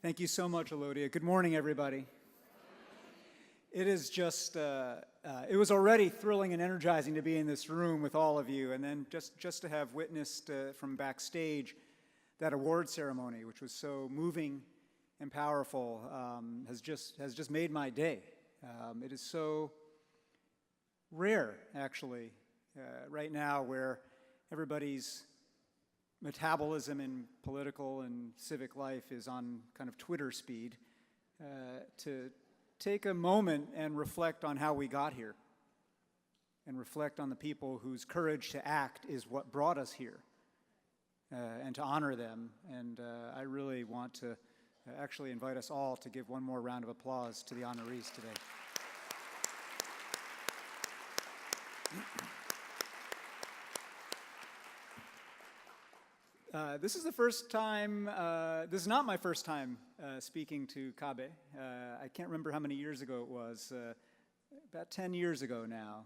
Thank you so much, Elodia. Good morning, everybody. It is just, it was already thrilling and energizing to be in this room with all of you, and then just to have witnessed from backstage that award ceremony, which was so moving and powerful, has just made my day. It is so rare, actually, right now, where everybody's metabolism in political and civic life is on kind of Twitter speed, to take a moment and reflect on how we got here and reflect on the people whose courage to act is what brought us here, and to honor them. And I really want to actually invite us all to give one more round of applause to the honorees today. This is the first time, this is not my first time speaking to CABE. I can't remember how many years ago it was, about 10 years ago now.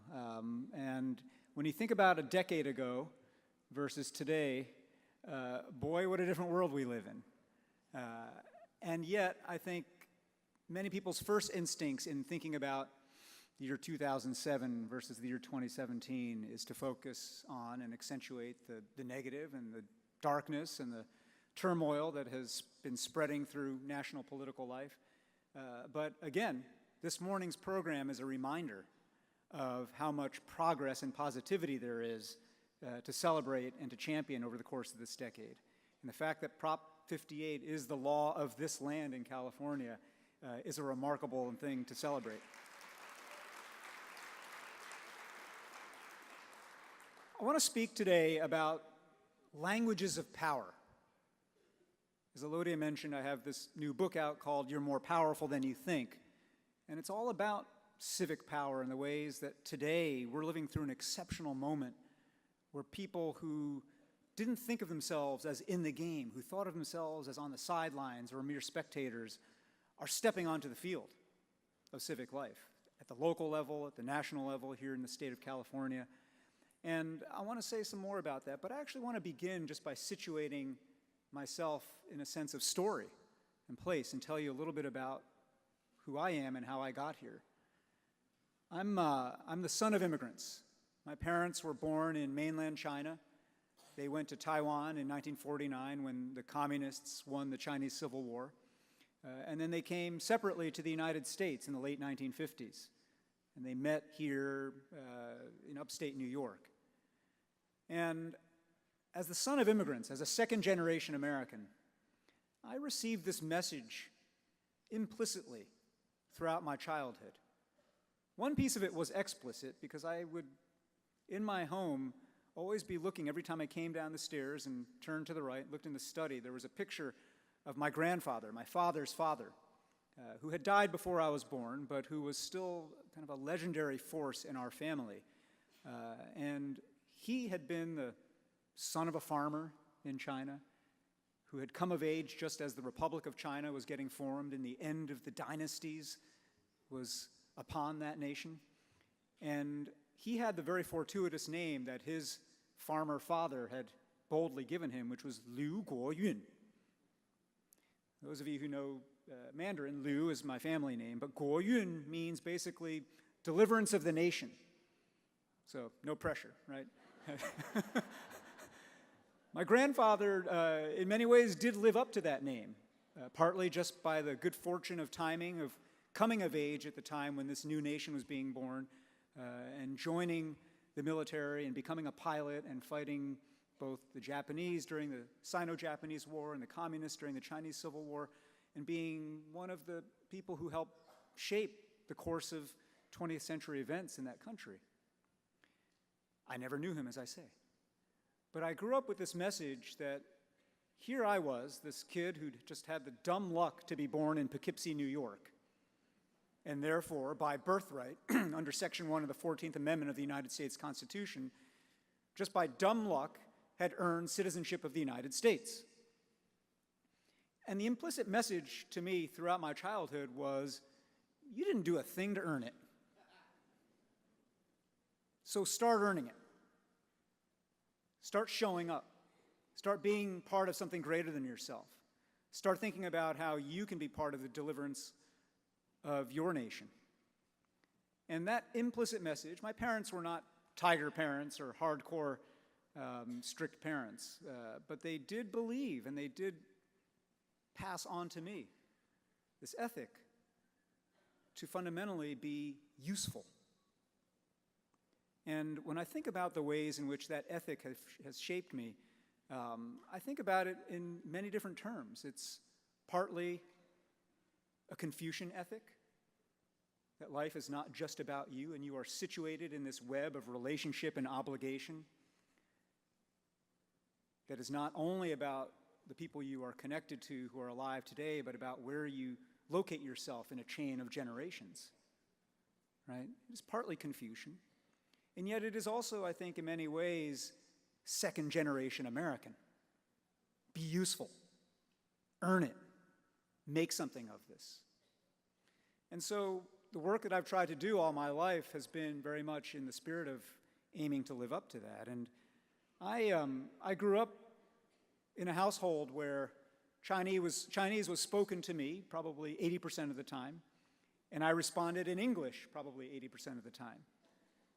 And when you think about a decade ago versus today, boy, what a different world we live in. And yet, I think many people's first instincts in thinking about the year 2007 versus the year 2017 is to focus on and accentuate the negative and the darkness and the turmoil that has been spreading through national political life. But again, this morning's program is a reminder of how much progress and positivity there is to celebrate and to champion over the course of this decade. And the fact that Prop 58 is the law of this land in California is a remarkable thing to celebrate. I want to speak today about languages of power. As Elodia mentioned, I have this new book out called You're More Powerful Than You Think, and it's all about civic power and the ways that today we're living through an exceptional moment where people who didn't think of themselves as in the game, who thought of themselves as on the sidelines or mere spectators, are stepping onto the field of civic life at the local level, at the national level here in the state of California. And I want to say some more about that, but I actually want to begin just by situating myself in a sense of story and place and tell you a little bit about who I am and how I got here. I'm the son of immigrants. My parents were born in mainland China. They went to Taiwan in 1949 when the communists won the Chinese Civil War. And then they came separately to the United States in the late 1950s. And they met here in upstate New York. And as the son of immigrants, as a second-generation American, I received this message implicitly throughout my childhood. One piece of it was explicit because I would, in my home, always be looking every time I came down the stairs and turned to the right, looked in the study. There was a picture of my grandfather, my father's father, who had died before I was born, but who was still kind of a legendary force in our family. And he had been the son of a farmer in China who had come of age just as the Republic of China was getting formed and the end of the dynasties was upon that nation. And he had the very fortuitous name that his farmer father had boldly given him, which was Liu Guoyun. Those of you who know Mandarin, Liu is my family name, but Guoyun means basically deliverance of the nation. So no pressure, right? My grandfather, in many ways, did live up to that name, partly just by the good fortune of timing of coming of age at the time when this new nation was being born, and joining the military and becoming a pilot and fighting both the Japanese during the Sino-Japanese War and the communists during the Chinese Civil War, and being one of the people who helped shape the course of 20th century events in that country. I never knew him, as I say. But I grew up with this message that here I was, this kid who'd just had the dumb luck to be born in Poughkeepsie, New York, and therefore, by birthright, under Section 1 of the 14th Amendment of the United States Constitution, just by dumb luck, had earned citizenship of the United States. And the implicit message to me throughout my childhood was, you didn't do a thing to earn it. So start earning it. Start showing up. Start being part of something greater than yourself. Start thinking about how you can be part of the deliverance of your nation. And that implicit message, my parents were not tiger parents or hardcore strict parents, but they did believe and they did pass on to me this ethic to fundamentally be useful. And when I think about the ways in which that ethic has shaped me, I think about it in many different terms. It's partly a Confucian ethic, that life is not just about you and you are situated in this web of relationship and obligation that is not only about the people you are connected to who are alive today, but about where you locate yourself in a chain of generations, right? It's partly Confucian, and yet it is also, I think, in many ways, second-generation American. Be useful. Earn it. Make something of this. And so the work that I've tried to do all my life has been very much in the spirit of aiming to live up to that. And I grew up in a household where Chinese was spoken to me probably 80% of the time, and I responded in English probably 80% of the time.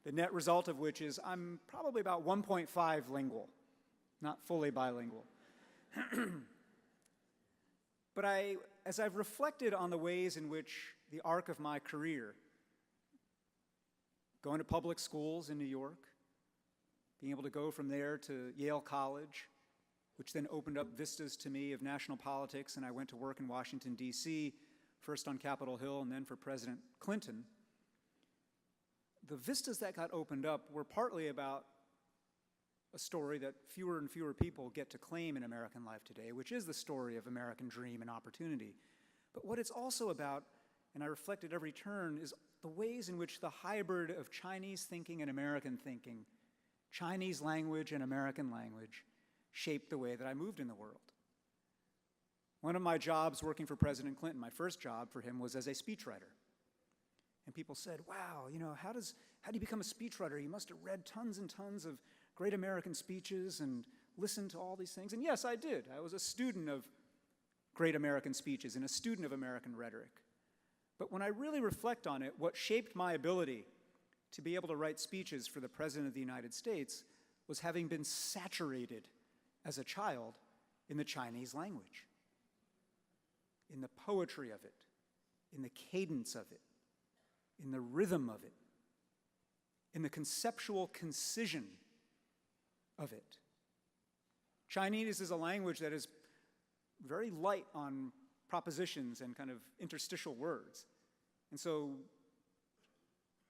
The net result of which is I'm probably about 1.5 lingual, not fully bilingual. But as I've reflected on the ways in which the arc of my career, going to public schools in New York, being able to go from there to Yale College, which then opened up vistas to me of national politics, and I went to work in Washington, D.C., first on Capitol Hill and then for President Clinton. The vistas that got opened up were partly about a story that fewer and fewer people get to claim in American life today, which is the story of American dream and opportunity. But what it's also about, and I reflect at every turn, is the ways in which the hybrid of Chinese thinking and American thinking, Chinese language and American language, shaped the way that I moved in the world. One of my jobs working for President Clinton, my first job for him, was as a speechwriter. And people said, wow, how do you become a speechwriter? You must have read tons and tons of great American speeches and listened to all these things. And yes, I did. I was a student of great American speeches and a student of American rhetoric. But when I really reflect on it, what shaped my ability to be able to write speeches for the President of the United States was having been saturated as a child in the Chinese language, in the poetry of it, in the cadence of it, in the rhythm of it, in the conceptual concision of it. Chinese is a language that is very light on propositions and kind of interstitial words. And so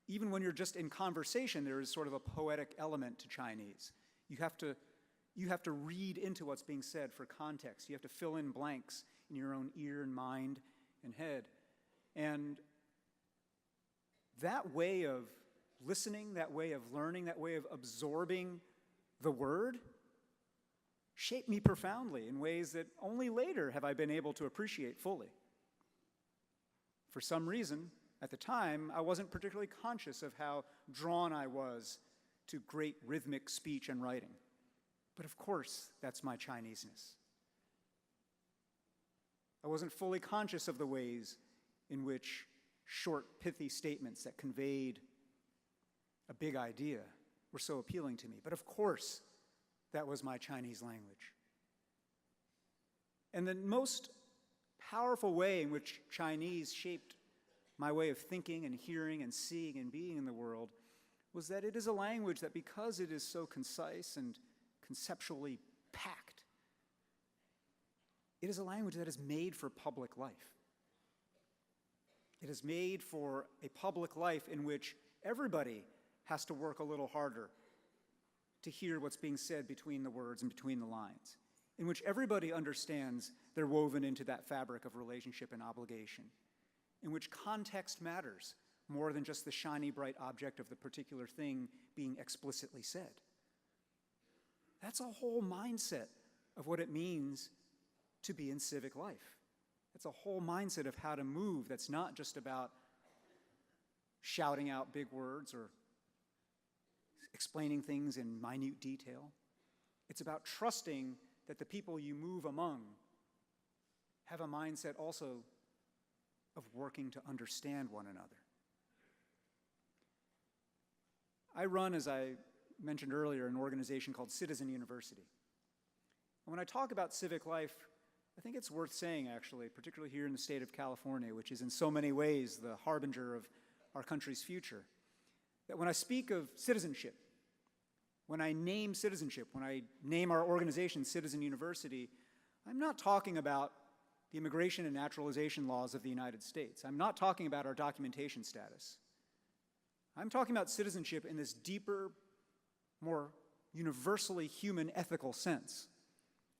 even when you're just in conversation, there is sort of a poetic element to Chinese. You have to read into what's being said for context. You have to fill in blanks in your own ear and mind and head. And that way of listening, that way of learning, that way of absorbing the word shaped me profoundly in ways that only later have I been able to appreciate fully. For some reason, at the time, I wasn't particularly conscious of how drawn I was to great rhythmic speech and writing. But of course, that's my Chineseness. I wasn't fully conscious of the ways in which short, pithy statements that conveyed a big idea were so appealing to me. But of course, that was my Chinese language. And the most powerful way in which Chinese shaped my way of thinking and hearing and seeing and being in the world was that it is a language that, because it is so concise and conceptually packed, it is a language that is made for public life. It is made for a public life in which everybody has to work a little harder to hear what's being said between the words and between the lines, in which everybody understands they're woven into that fabric of relationship and obligation, in which context matters more than just the shiny, bright object of the particular thing being explicitly said. That's a whole mindset of what it means to be in civic life. It's a whole mindset of how to move that's not just about shouting out big words or explaining things in minute detail. It's about trusting that the people you move among have a mindset also of working to understand one another. I run, as I mentioned earlier, an organization called Citizen University. And when I talk about civic life, I think it's worth saying, actually, particularly here in the state of California, which is in so many ways the harbinger of our country's future, that when I speak of citizenship, when I name citizenship, when I name our organization Citizen University, I'm not talking about the immigration and naturalization laws of the United States. I'm not talking about our documentation status. I'm talking about citizenship in this deeper, more universally human ethical sense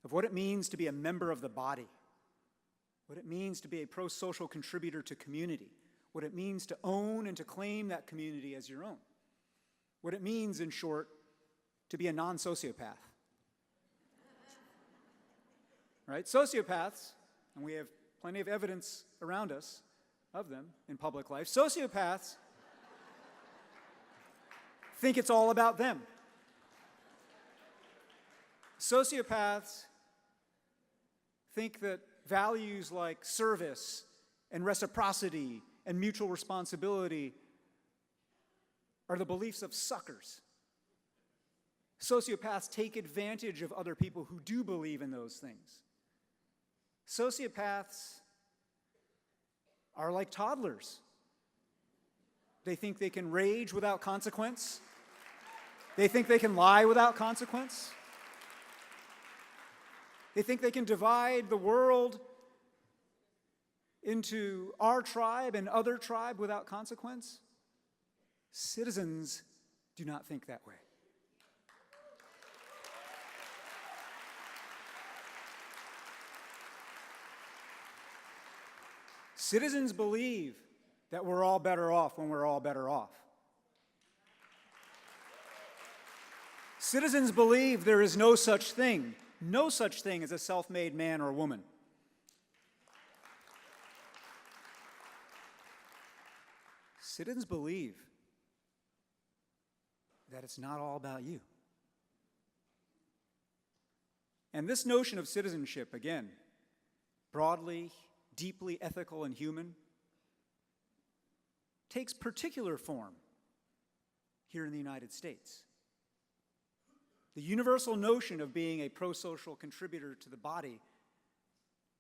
of what it means to be a member of the body, what it means to be a pro-social contributor to community, what it means to own and to claim that community as your own, what it means, in short, to be a non-sociopath. Right? Sociopaths, and we have plenty of evidence around us of them in public life, sociopaths think it's all about them. Sociopaths think that values like service and reciprocity and mutual responsibility are the beliefs of suckers. Sociopaths take advantage of other people who do believe in those things. Sociopaths are like toddlers. They think they can rage without consequence. They think they can lie without consequence. They think they can divide the world into our tribe and other tribe without consequence. Citizens do not think that way. Citizens believe that we're all better off when we're all better off. Citizens believe there is no such thing as a self-made man or woman. Citizens believe that it's not all about you. And this notion of citizenship, again, broadly, deeply ethical and human, takes particular form here in the United States. The universal notion of being a pro-social contributor to the body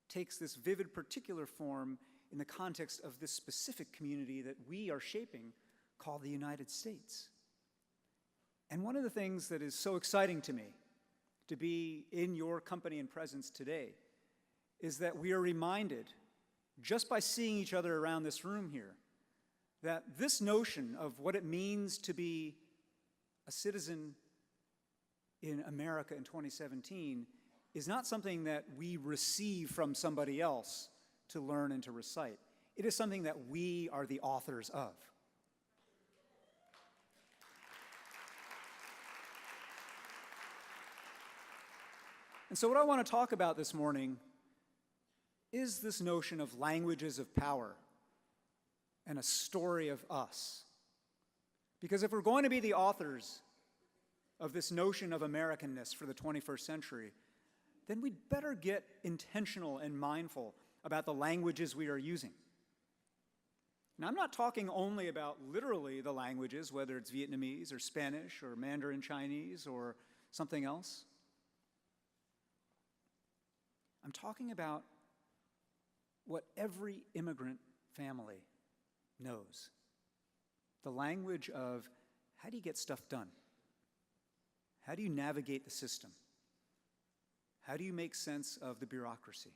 takes this vivid particular form in the context of this specific community that we are shaping called the United States. And one of the things that is so exciting to me to be in your company and presence today is that we are reminded, just by seeing each other around this room here, that this notion of what it means to be a citizen in America in 2017 is not something that we receive from somebody else to learn and to recite. It is something that we are the authors of. And so what I want to talk about this morning is this notion of languages of power and a story of us. Because if we're going to be the authors of this notion of Americanness for the 21st century, then we'd better get intentional and mindful about the languages we are using. Now, I'm not talking only about literally the languages, whether it's Vietnamese or Spanish or Mandarin Chinese or something else. I'm talking about what every immigrant family knows. The language of how do you get stuff done? How do you navigate the system? How do you make sense of the bureaucracy?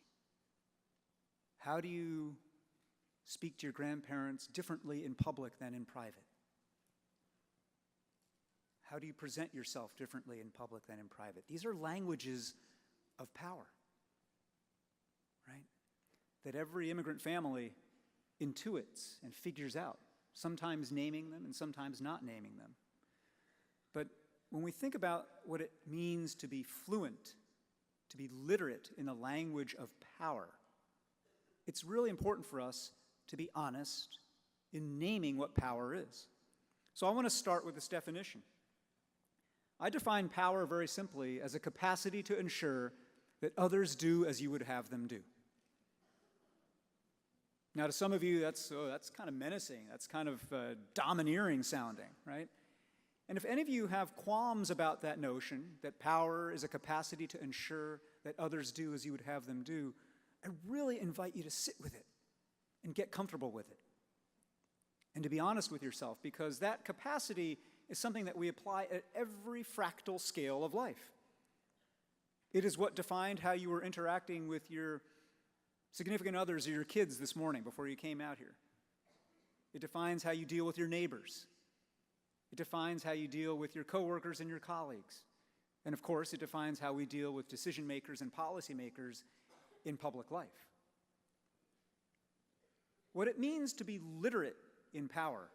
How do you speak to your grandparents differently in public than in private? How do you present yourself differently in public than in private? These are languages of power, right? That every immigrant family intuits and figures out, sometimes naming them and sometimes not naming them. But when we think about what it means to be fluent, to be literate in the language of power, it's really important for us to be honest in naming what power is. So I want to start with this definition. I define power very simply as a capacity to ensure that others do as you would have them do. Now, to some of you, that's kind of menacing. That's kind of domineering sounding, right? And if any of you have qualms about that notion, that power is a capacity to ensure that others do as you would have them do, I really invite you to sit with it and get comfortable with it. And to be honest with yourself, because that capacity is something that we apply at every fractal scale of life. It is what defined how you were interacting with your significant others or your kids this morning before you came out here. It defines how you deal with your neighbors. It defines how you deal with your coworkers and your colleagues. And of course, it defines how we deal with decision makers and policymakers in public life. What it means to be literate in power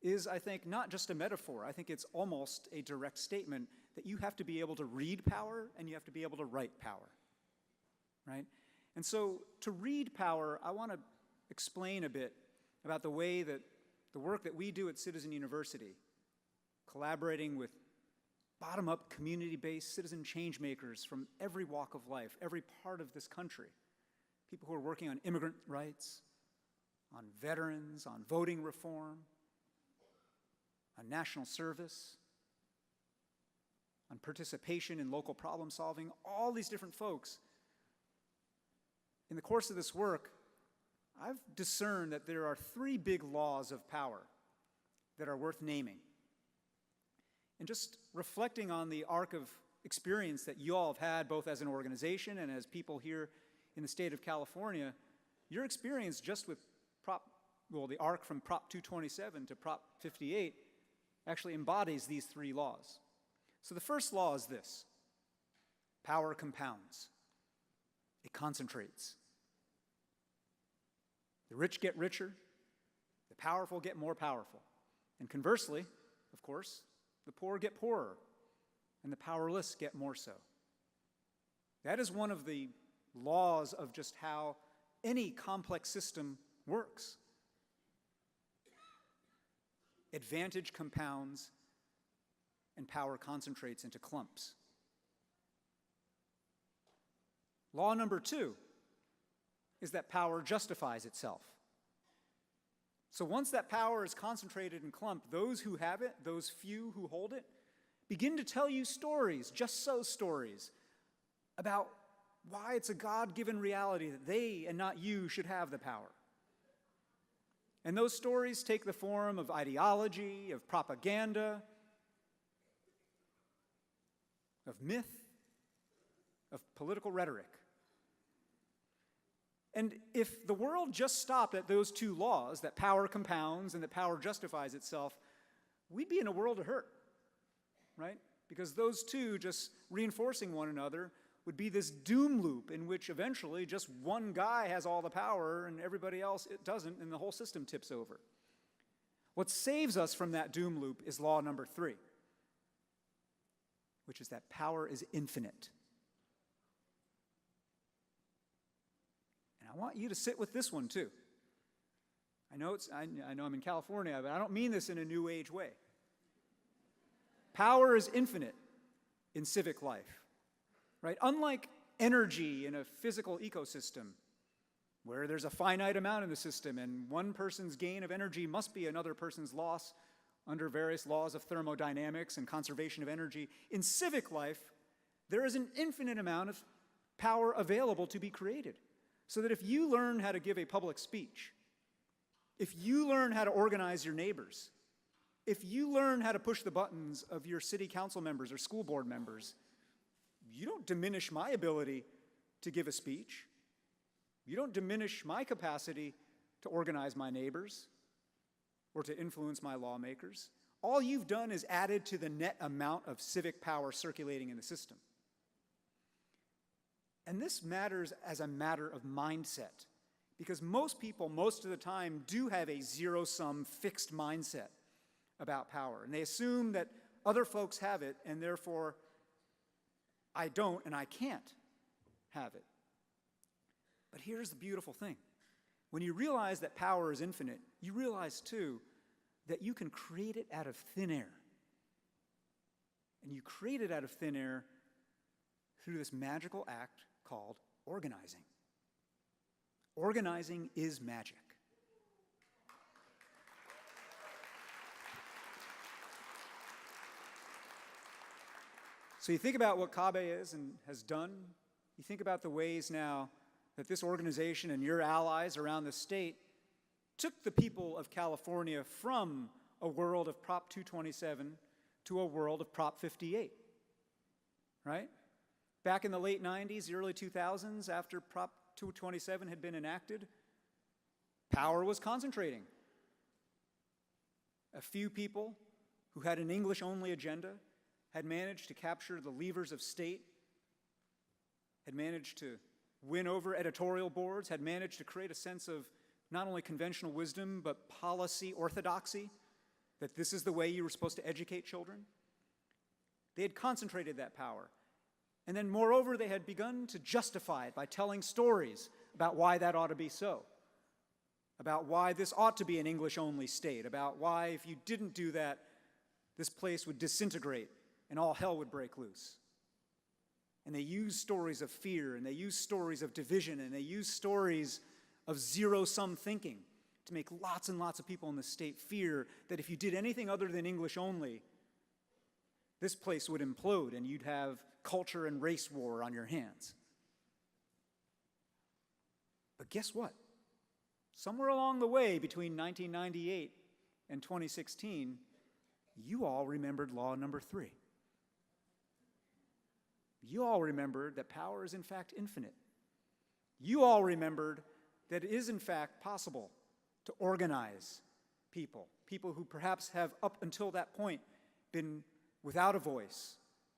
is, I think, not just a metaphor. I think it's almost a direct statement that you have to be able to read power and you have to be able to write power, right? And so to read power, I want to explain a bit about the way that the work that we do at Citizen University, collaborating with bottom-up, community-based citizen change makers from every walk of life, every part of this country, people who are working on immigrant rights, on veterans, on voting reform, on national service, on participation in local problem solving, all these different folks. In the course of this work, I've discerned that there are 3 big laws of power that are worth naming. And just reflecting on the arc of experience that you all have had, both as an organization and as people here in the state of California, your experience just with the arc from Prop 227 to Prop 58 actually embodies these 3 laws. So the first law is this: power compounds. It concentrates. The rich get richer, the powerful get more powerful. And conversely, of course, the poor get poorer, and the powerless get more so. That is one of the laws of just how any complex system works. Advantage compounds, and power concentrates into clumps. Law number 2 is that power justifies itself. So once that power is concentrated in clump, those who have it, those few who hold it, begin to tell you stories, just so stories, about why it's a God-given reality that they and not you should have the power. And those stories take the form of ideology, of propaganda, of myth, of political rhetoric. And if the world just stopped at those 2 laws, that power compounds and that power justifies itself, we'd be in a world of hurt, right? Because those 2 just reinforcing one another would be this doom loop in which eventually just one guy has all the power and everybody else it doesn't, and the whole system tips over. What saves us from that doom loop is law number 3, which is that power is infinite. And I want you to sit with this one too. I know I'm in California, but I don't mean this in a new age way. Power is infinite in civic life. Right? Unlike energy in a physical ecosystem, where there's a finite amount in the system and one person's gain of energy must be another person's loss under various laws of thermodynamics and conservation of energy, in civic life, there is an infinite amount of power available to be created. So that if you learn how to give a public speech, if you learn how to organize your neighbors, if you learn how to push the buttons of your city council members or school board members, you don't diminish my ability to give a speech. You don't diminish my capacity to organize my neighbors or to influence my lawmakers. All you've done is added to the net amount of civic power circulating in the system. And this matters as a matter of mindset, because most people, most of the time, do have a zero-sum fixed mindset about power. And they assume that other folks have it, and therefore I don't and I can't have it. But here's the beautiful thing. When you realize that power is infinite, you realize too that you can create it out of thin air. And you create it out of thin air through this magical act called organizing. Organizing is magic. So you think about what CABE is and has done. You think about the ways now that this organization and your allies around the state took the people of California from a world of Prop 227 to a world of Prop 58, right? Back in the late 90s, the early 2000s, after Prop 227 had been enacted, power was concentrating. A few people who had an English-only agenda had managed to capture the levers of state, had managed to win over editorial boards, had managed to create a sense of not only conventional wisdom, but policy orthodoxy, that this is the way you were supposed to educate children. They had concentrated that power. And then moreover, they had begun to justify it by telling stories about why that ought to be so, about why this ought to be an English-only state, about why if you didn't do that, this place would disintegrate and all hell would break loose. And they use stories of fear, and they use stories of division, and they use stories of zero-sum thinking to make lots and lots of people in the state fear that if you did anything other than English only, this place would implode and you'd have culture and race war on your hands. But guess what? Somewhere along the way between 1998 and 2016, you all remembered law number 3. You all remembered that power is in fact infinite. You all remembered that it is in fact possible to organize people, people who perhaps have up until that point been without a voice,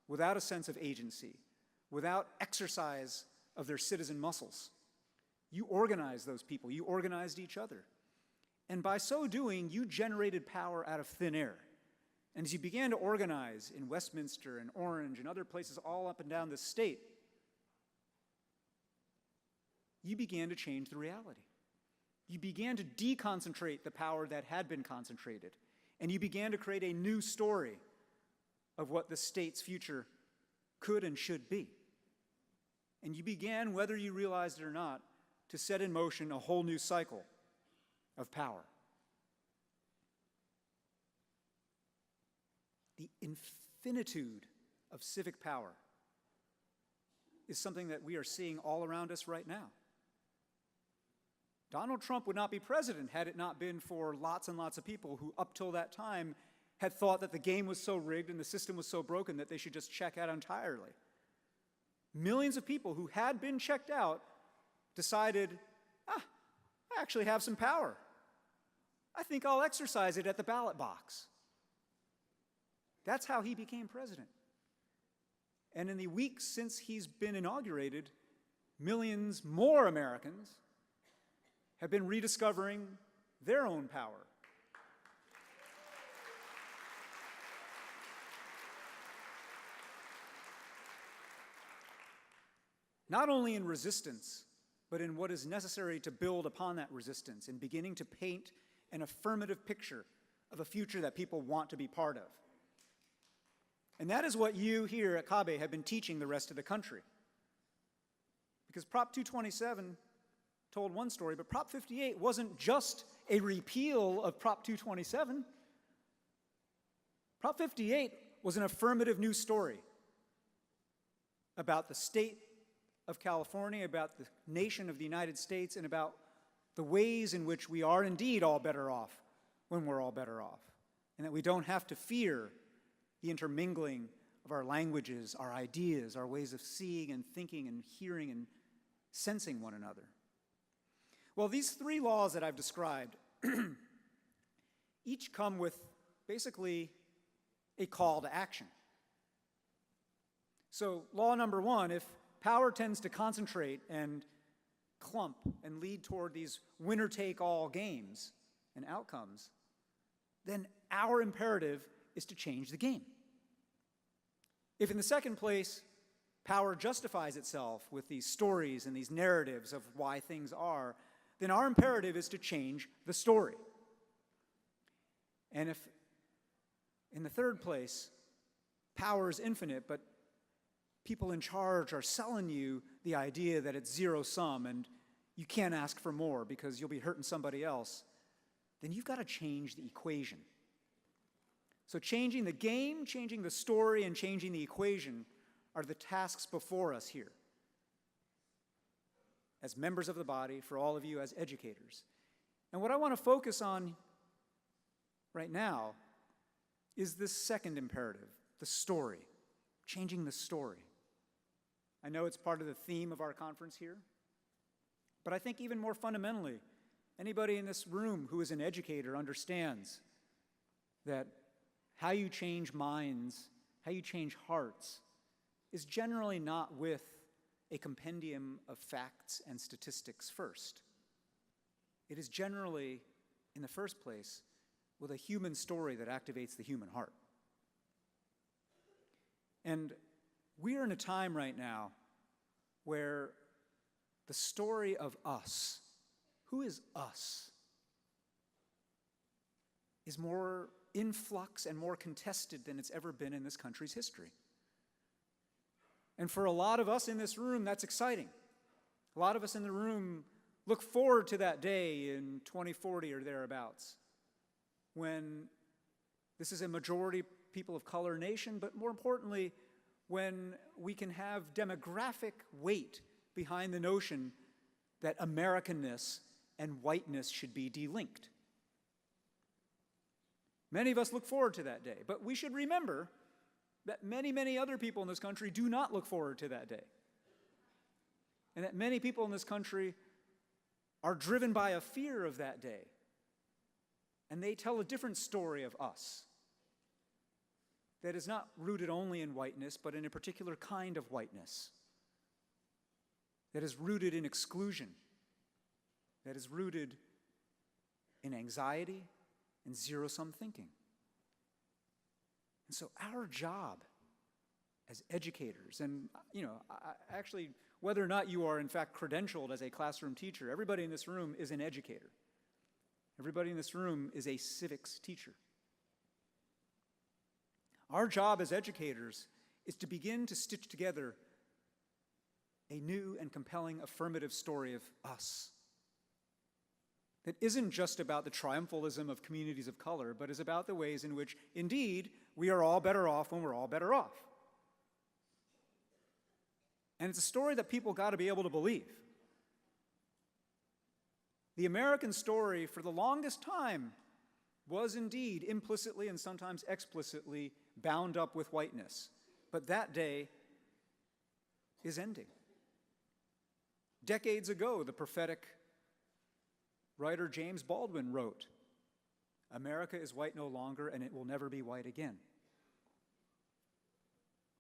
without a sense of agency, without exercise of their citizen muscles. You organized those people, you organized each other. And by so doing, you generated power out of thin air. And as you began to organize in Westminster and Orange and other places all up and down the state, you began to change the reality. You began to deconcentrate the power that had been concentrated, and you began to create a new story of what the state's future could and should be. And you began, whether you realized it or not, to set in motion a whole new cycle of power. The infinitude of civic power is something that we are seeing all around us right now. Donald Trump would not be president had it not been for lots and lots of people who up till that time had thought that the game was so rigged and the system was so broken that they should just check out entirely. Millions of people who had been checked out decided, I actually have some power. I think I'll exercise it at the ballot box. That's how he became president. And in the weeks since he's been inaugurated, millions more Americans have been rediscovering their own power. Not only in resistance, but in what is necessary to build upon that resistance and beginning to paint an affirmative picture of a future that people want to be part of. And that is what you here at CABE have been teaching the rest of the country. Because Prop 227 told one story, but Prop 58 wasn't just a repeal of Prop 227. Prop 58 was an affirmative new story about the state of California, about the nation of the United States, and about the ways in which we are indeed all better off when we're all better off, and that we don't have to fear the intermingling of our languages, our ideas, our ways of seeing and thinking and hearing and sensing one another. Well, these 3 laws that I've described each come with basically a call to action. So law number 1, if power tends to concentrate and clump and lead toward these winner-take-all games and outcomes, then our imperative is to change the game. If in the second place, power justifies itself with these stories and these narratives of why things are, then our imperative is to change the story. And if in the third place, power is infinite, but people in charge are selling you the idea that it's zero-sum and you can't ask for more because you'll be hurting somebody else, then you've got to change the equation. So changing the game, changing the story, and changing the equation are the tasks before us here as members of the body, for all of you as educators. And what I want to focus on right now is this second imperative, the story, changing the story. I know it's part of the theme of our conference here, but I think even more fundamentally, anybody in this room who is an educator understands that how you change minds, how you change hearts, is generally not with a compendium of facts and statistics first. It is generally, in the first place, with a human story that activates the human heart. And we are in a time right now where the story of us, who is us, is more in flux and more contested than it's ever been in this country's history. And for a lot of us in this room, that's exciting. A lot of us in the room look forward to that day in 2040 or thereabouts, when this is a majority people of color nation, but more importantly, when we can have demographic weight behind the notion that Americanness and whiteness should be delinked. Many of us look forward to that day, but we should remember that many, many other people in this country do not look forward to that day. And that many people in this country are driven by a fear of that day. And they tell a different story of us that is not rooted only in whiteness, but in a particular kind of whiteness, that is rooted in exclusion, that is rooted in anxiety and zero-sum thinking. And so our job as educators, and actually, whether or not you are in fact credentialed as a classroom teacher, everybody in this room is an educator. Everybody in this room is a civics teacher. Our job as educators is to begin to stitch together a new and compelling affirmative story of us that isn't just about the triumphalism of communities of color, but is about the ways in which, indeed, we are all better off when we're all better off. And it's a story that people got to be able to believe. The American story, for the longest time, was indeed implicitly and sometimes explicitly bound up with whiteness. But that day is ending. Decades ago, the prophetic writer James Baldwin wrote, "America is white no longer, and it will never be white again."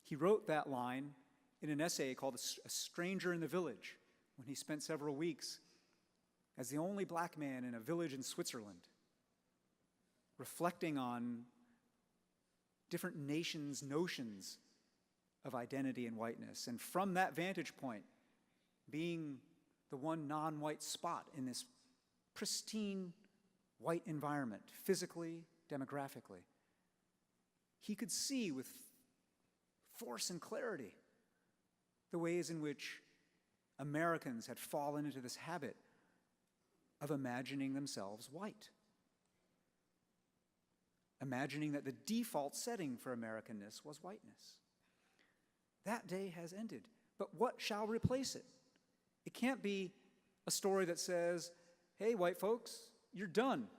He wrote that line in an essay called A Stranger in the Village, when he spent several weeks as the only black man in a village in Switzerland, reflecting on different nations' notions of identity and whiteness. And from that vantage point, being the one non-white spot in this pristine white environment, physically, demographically, he could see with force and clarity the ways in which Americans had fallen into this habit of imagining themselves white, imagining that the default setting for Americanness was whiteness. That day has ended, but what shall replace it? It can't be a story that says, "Hey, white folks, you're done."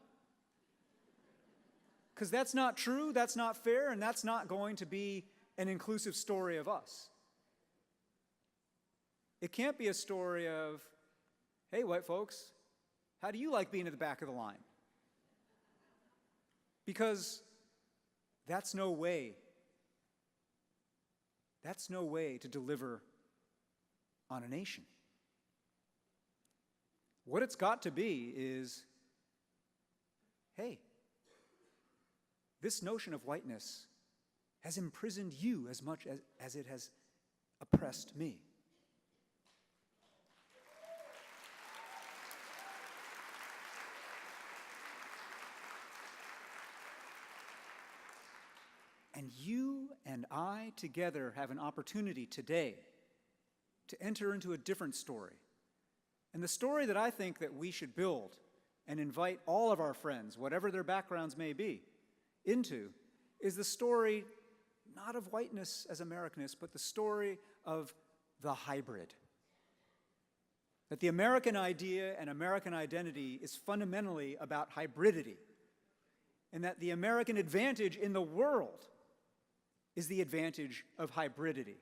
Because that's not true, that's not fair, and that's not going to be an inclusive story of us. It can't be a story of, "Hey, white folks, how do you like being at the back of the line?" Because that's no way to deliver on a nation. What it's got to be is, hey, this notion of whiteness has imprisoned you as much as it has oppressed me. And you and I together have an opportunity today to enter into a different story. And the story that I think that we should build and invite all of our friends, whatever their backgrounds may be, into is the story not of whiteness as Americanness, but the story of the hybrid. That the American idea and American identity is fundamentally about hybridity, and that the American advantage in the world is the advantage of hybridity,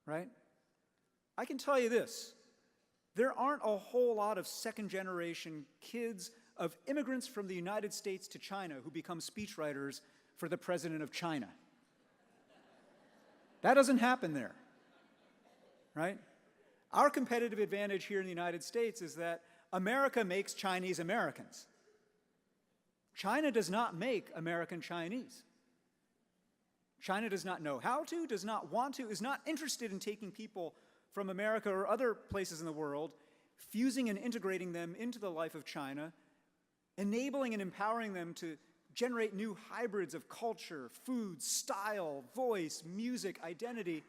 right? I can tell you this, there aren't a whole lot of second-generation kids of immigrants from the United States to China who become speechwriters for the president of China. That doesn't happen there, right? Our competitive advantage here in the United States is that America makes Chinese Americans. China does not make American Chinese. China does not know how to, does not want to, is not interested in taking people from America or other places in the world, fusing and integrating them into the life of China, enabling and empowering them to generate new hybrids of culture, food, style, voice, music, identity,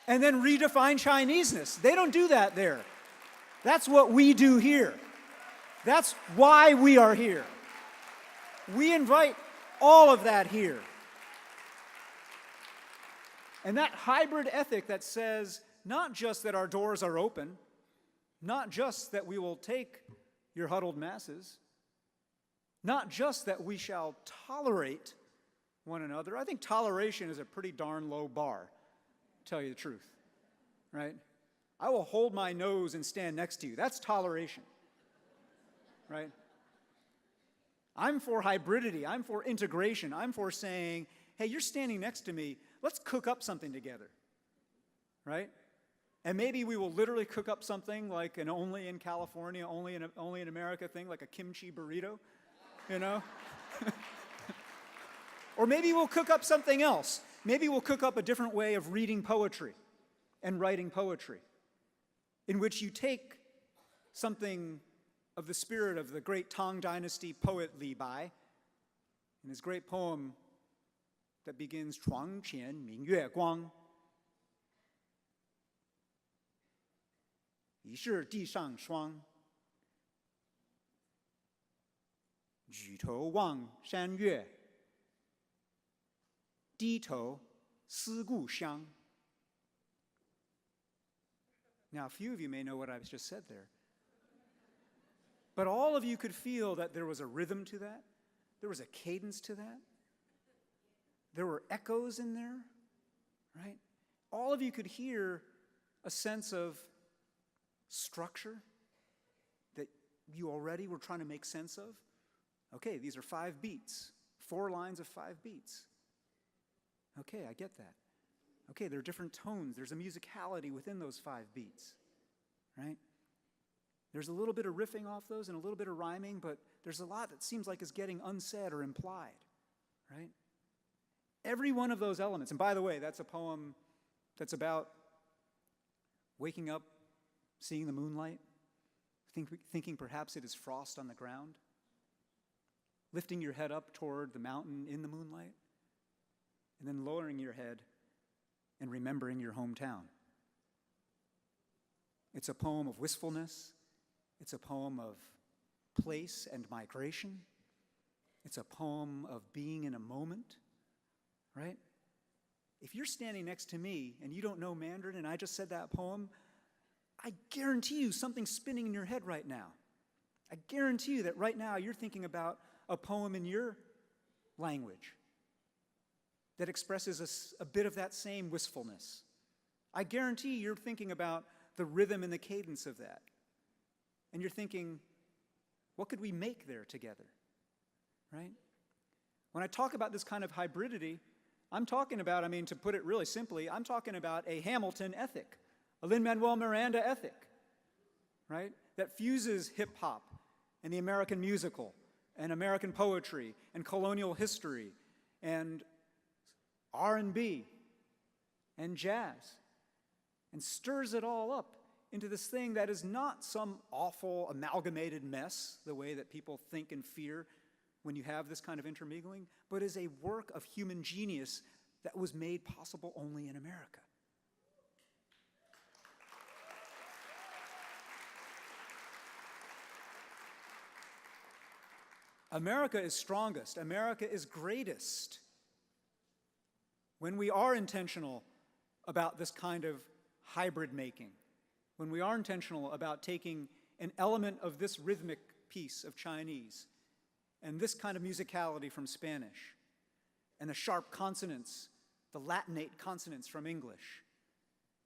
and then redefine Chineseness. They don't do that there. That's what we do here. That's why we are here. We invite all of that here. And that hybrid ethic that says not just that our doors are open, not just that we will take your huddled masses, not just that we shall tolerate one another. I think toleration is a pretty darn low bar, to tell you the truth, right? I will hold my nose and stand next to you. That's toleration, right? I'm for hybridity. I'm for integration. I'm for saying, hey, you're standing next to me. Let's cook up something together, right? And maybe we will literally cook up something like an only in California, only in America thing, like a kimchi burrito, you know? Or maybe we'll cook up something else. Maybe we'll cook up a different way of reading poetry and writing poetry, in which you take something of the spirit of the great Tang Dynasty poet Li Bai, in his great poem that begins, 床前明月光, 疑是地上霜, 举头望山岳, 低头思故乡. Now, a few of you may know what I've just said there. But all of you could feel that there was a rhythm to that. There was a cadence to that. There were echoes in there, right? All of you could hear a sense of structure that you already were trying to make sense of. Okay, these are 5 beats, 4 lines of 5 beats. Okay, I get that. Okay, there are different tones. There's a musicality within those 5 beats, right? There's a little bit of riffing off those and a little bit of rhyming, but there's a lot that seems like is getting unsaid or implied, right? Every one of those elements, and by the way, that's a poem that's about waking up, seeing the moonlight, thinking perhaps it is frost on the ground, lifting your head up toward the mountain in the moonlight, and then lowering your head and remembering your hometown. It's a poem of wistfulness. It's a poem of place and migration. It's a poem of being in a moment, right? If you're standing next to me and you don't know Mandarin and I just said that poem, I guarantee you something's spinning in your head right now. I guarantee you that right now you're thinking about a poem in your language that expresses a bit of that same wistfulness. I guarantee you're thinking about the rhythm and the cadence of that. And you're thinking, what could we make there together, right? When I talk about this kind of hybridity, I'm talking about, to put it really simply, I'm talking about a Hamilton ethic, a Lin-Manuel Miranda ethic, right? That fuses hip-hop and the American musical and American poetry and colonial history and R&B and jazz and stirs it all up into this thing that is not some awful amalgamated mess, the way that people think and fear when you have this kind of intermingling, but is a work of human genius that was made possible only in America. America is strongest. America is greatest when we are intentional about this kind of hybrid making, when we are intentional about taking an element of this rhythmic piece of Chinese and this kind of musicality from Spanish and the sharp consonants, the Latinate consonants from English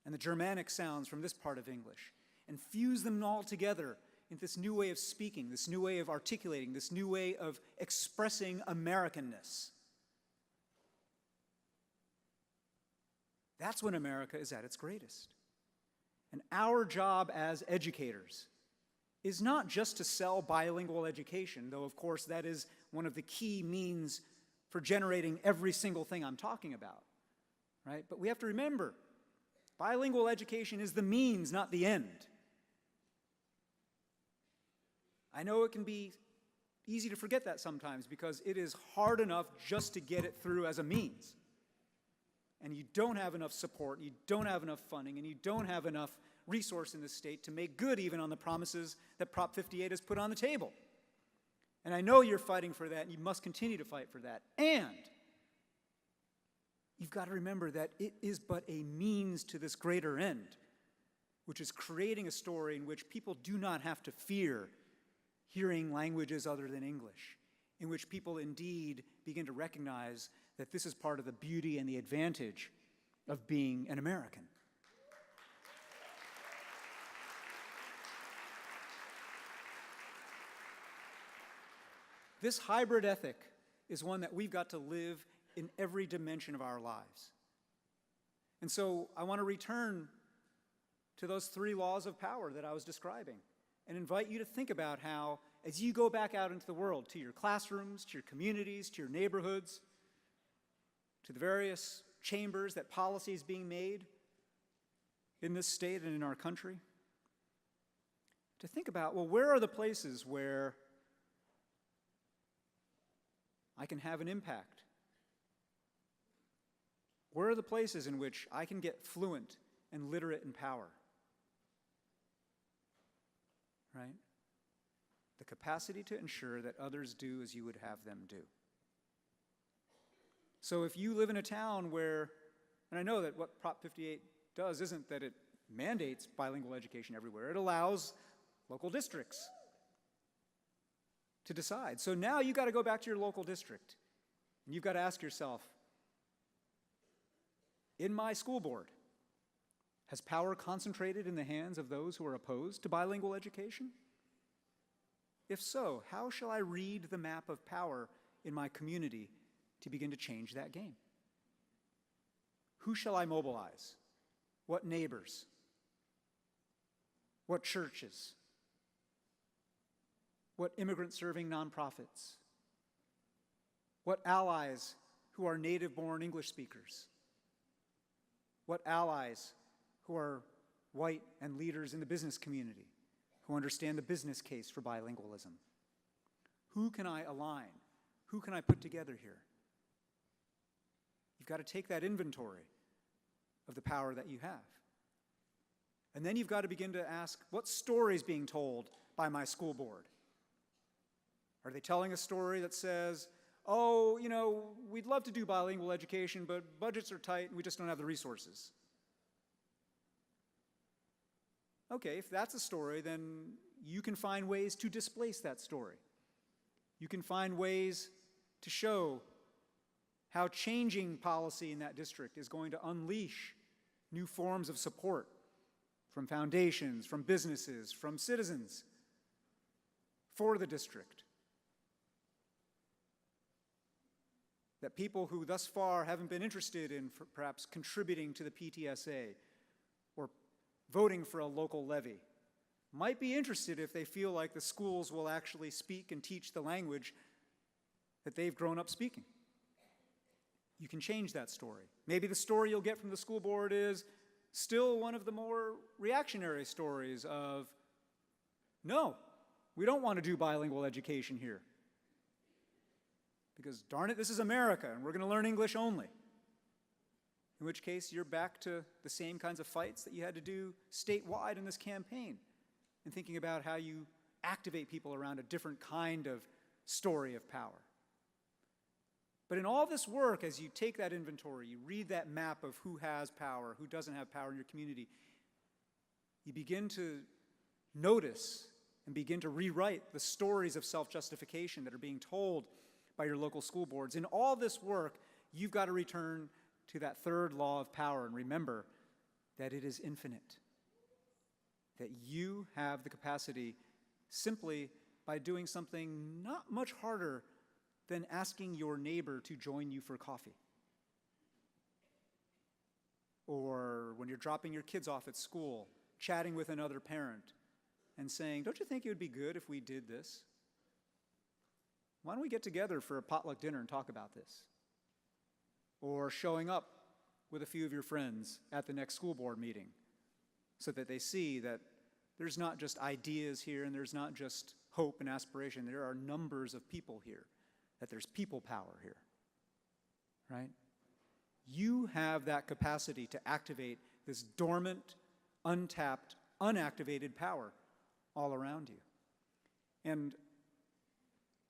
and the Germanic sounds from this part of English, and fuse them all together in this new way of speaking, this new way of articulating, this new way of expressing Americanness. That's when America is at its greatest. And our job as educators is not just to sell bilingual education, though of course that is one of the key means for generating every single thing I'm talking about, right? But we have to remember, bilingual education is the means, not the end. I know it can be easy to forget that sometimes because it is hard enough just to get it through as a means. And you don't have enough support, you don't have enough funding, and you don't have enough resource in the state to make good even on the promises that Prop 58 has put on the table. And I know you're fighting for that, and you must continue to fight for that. And you've got to remember that it is but a means to this greater end, which is creating a story in which people do not have to fear hearing languages other than English, in which people indeed begin to recognize that this is part of the beauty and the advantage of being an American. This hybrid ethic is one that we've got to live in every dimension of our lives. And so I want to return to those three laws of power that I was describing and invite you to think about how, as you go back out into the world, to your classrooms, to your communities, to your neighborhoods, to the various chambers that policy is being made in this state and in our country, to think about, well, where are the places where I can have an impact? Where are the places in which I can get fluent and literate in power? Right? The capacity to ensure that others do as you would have them do. So if you live in a town where, and I know that what Prop 58 does isn't that it mandates bilingual education everywhere, it allows local districts to decide. So now you've got to go back to your local district, and you've got to ask yourself, in my school board, has power concentrated in the hands of those who are opposed to bilingual education? If so, how shall I read the map of power in my community to begin to change that game? Who shall I mobilize? What neighbors? What churches? What immigrant-serving nonprofits? What allies who are native-born English speakers? What allies who are white and leaders in the business community who understand the business case for bilingualism? Who can I align? Who can I put together here? You've got to take that inventory of the power that you have. And then you've got to begin to ask, what story is being told by my school board? Are they telling a story that says, oh, you know, we'd love to do bilingual education, but budgets are tight and we just don't have the resources? Okay, if that's a story, then you can find ways to displace that story. You can find ways to show how changing policy in that district is going to unleash new forms of support from foundations, from businesses, from citizens for the district. That people who thus far haven't been interested in perhaps contributing to the PTSA or voting for a local levy might be interested if they feel like the schools will actually speak and teach the language that they've grown up speaking. You can change that story. Maybe the story you'll get from the school board is still one of the more reactionary stories of, no, we don't want to do bilingual education here. Because darn it, this is America, and we're going to learn English only. In which case, you're back to the same kinds of fights that you had to do statewide in this campaign, and thinking about how you activate people around a different kind of story of power. But in all this work, as you take that inventory, you read that map of who has power, who doesn't have power in your community, you begin to notice and begin to rewrite the stories of self-justification that are being told by your local school boards. In all this work, you've got to return to that third law of power and remember that it is infinite, that you have the capacity simply by doing something not much harder than asking your neighbor to join you for coffee. Or when you're dropping your kids off at school, chatting with another parent and saying, don't you think it would be good if we did this? Why don't we get together for a potluck dinner and talk about this? Or showing up with a few of your friends at the next school board meeting so that they see that there's not just ideas here and there's not just hope and aspiration. There are numbers of people here, that there's people power here, right? You have that capacity to activate this dormant, untapped, unactivated power all around you. And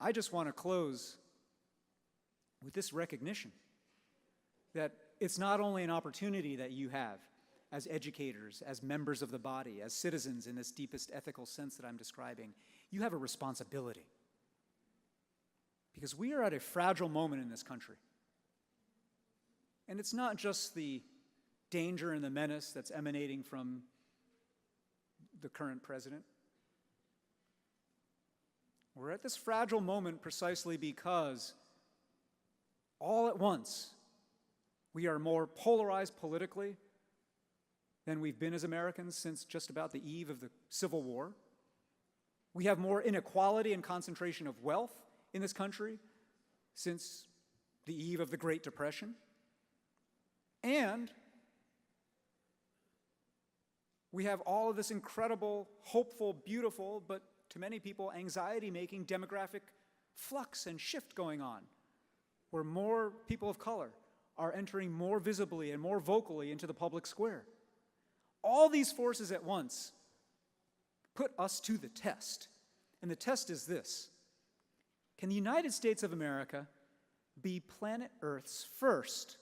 I just want to close with this recognition that it's not only an opportunity that you have as educators, as members of the body, as citizens in this deepest ethical sense that I'm describing, you have a responsibility. Because we are at a fragile moment in this country. And it's not just the danger and the menace that's emanating from the current president. We're at this fragile moment precisely because all at once we are more polarized politically than we've been as Americans since just about the eve of the Civil War. We have more inequality and concentration of wealth in this country since the eve of the Great Depression. And we have all of this incredible, hopeful, beautiful, but to many people, anxiety-making demographic flux and shift going on, where more people of color are entering more visibly and more vocally into the public square. All these forces at once put us to the test. And the test is this: can the United States of America be planet Earth's first,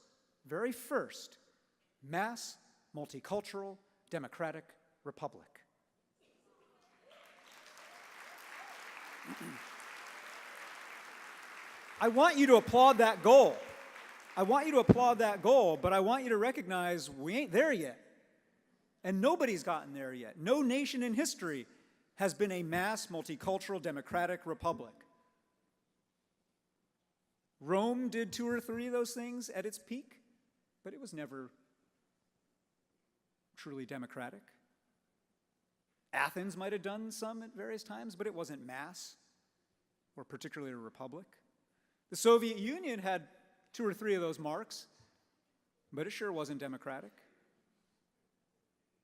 very first, mass, multicultural, democratic republic? I want you to applaud that goal. I want you to applaud that goal, but I want you to recognize we ain't there yet. And nobody's gotten there yet. No nation in history has been a mass, multicultural, democratic republic. Rome did 2 or 3 of those things at its peak, but it was never truly democratic. Athens might have done some at various times, but it wasn't mass, or particularly a republic. The Soviet Union had 2 or 3 of those marks, but it sure wasn't democratic,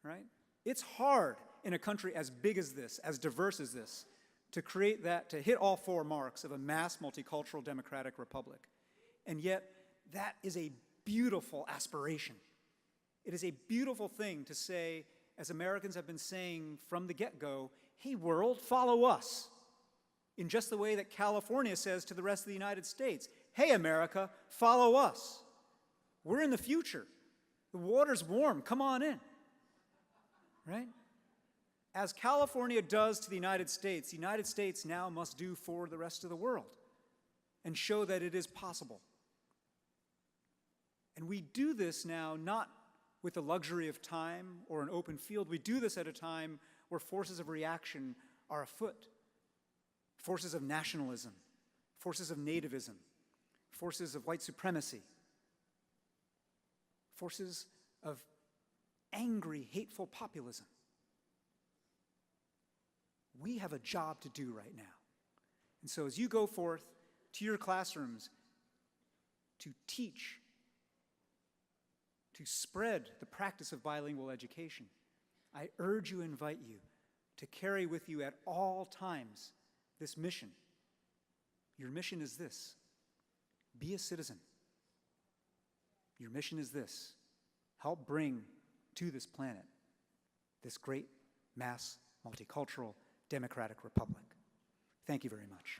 right? It's hard in a country as big as this, as diverse as this, to create that, to hit all 4 marks of a mass, multicultural, democratic republic. And yet, that is a beautiful aspiration. It is a beautiful thing to say, as Americans have been saying from the get-go, hey, world, follow us. In just the way that California says to the rest of the United States, hey, America, follow us. We're in the future. The water's warm. Come on in. Right? As California does to the United States now must do for the rest of the world and show that it is possible. And we do this now not with the luxury of time or an open field. We do this at a time where forces of reaction are afoot. Forces of nationalism, forces of nativism, forces of white supremacy, forces of angry, hateful populism. We have a job to do right now. And so as you go forth to your classrooms to teach, to spread the practice of bilingual education, I urge you, invite you to carry with you at all times this mission. Your mission is this: be a citizen. Your mission is this: help bring to this planet this great, mass, multicultural, democratic republic. Thank you very much.